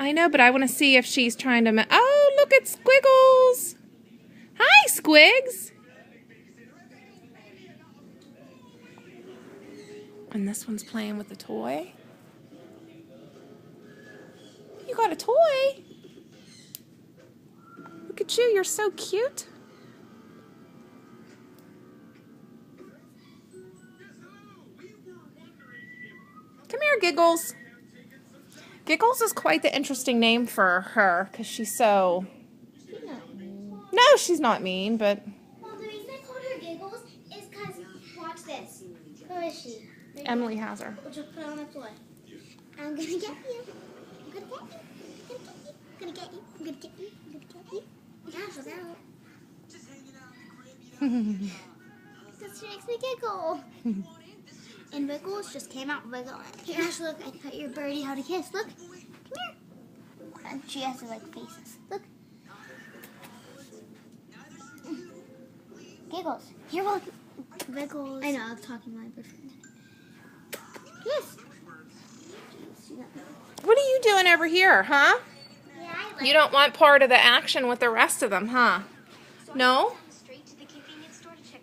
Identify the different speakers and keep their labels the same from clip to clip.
Speaker 1: I know, but I want to see if she's trying to... Oh, look at Squiggles. Hi, Squigs. And this one's playing with the toy. You got a toy? Look at you, you're so cute. Come here, Giggles. Giggles is quite the interesting name for her because she's so...
Speaker 2: She's not mean.
Speaker 1: No, she's not mean, but...
Speaker 2: Well, the reason I called her Giggles is because, watch this. Where is she? Right
Speaker 1: Emily has her.
Speaker 2: We'll just put her on the floor. I'm gonna get you. I'm gonna get you. I'm gonna get you. I'm gonna get you. I'm gonna get you. Ash was out. Because she makes me giggle. And Wiggles just came out wiggling. Here, Ash, look, I taught your birdie how to kiss. Look. Come here. And she has to like faces. Look. Giggles. Here, look. Wiggles. I know, I'm talking to my boyfriend. Yes.
Speaker 1: What are you doing over here, huh?
Speaker 2: Yeah, I like
Speaker 1: You don't want part of the action with the rest of them, huh? No?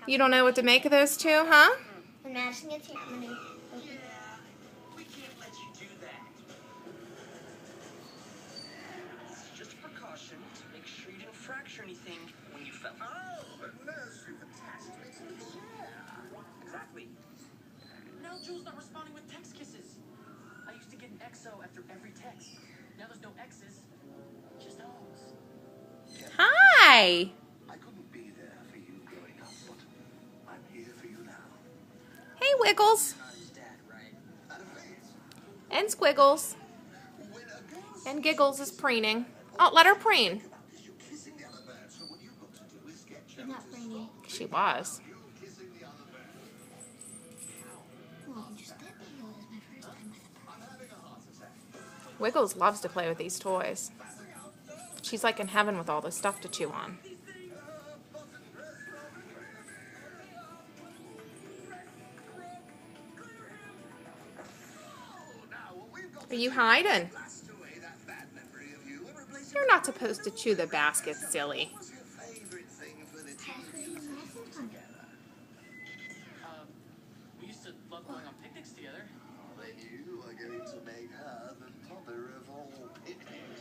Speaker 1: You don't know what to make of those two, huh?
Speaker 2: When Madison gets here, I'm gonna...
Speaker 3: We can't let you do that. It's just a precaution to make sure you didn't fracture anything when you fell. Oh, unless you've attached me to the chair. Exactly. Now Jules not responding with text kisses. I used to get an XO after every text. Now there's no X's, just O's.
Speaker 1: Hi!
Speaker 4: I couldn't be there for you growing up, but I'm here for you now.
Speaker 1: Hey, Wiggles.
Speaker 3: Not his dad, right?
Speaker 1: And Squiggles. And Giggles is preening. Oh, let her preen.
Speaker 2: She's not brainy.
Speaker 1: She was.
Speaker 2: Well, just that Wiggles is my first time with a bird.
Speaker 1: Wiggles loves to play with these toys. She's like in heaven with all this stuff to chew on. Are you hiding? You're not supposed to chew the basket, silly.
Speaker 3: We used to love going on picnics together.
Speaker 4: Then you are going to make her the mother of all picnics.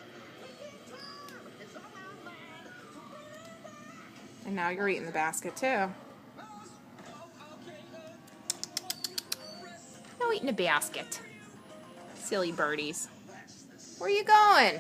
Speaker 1: And now you're eating the basket, too. No eating a basket. Silly birdies. Where are you going?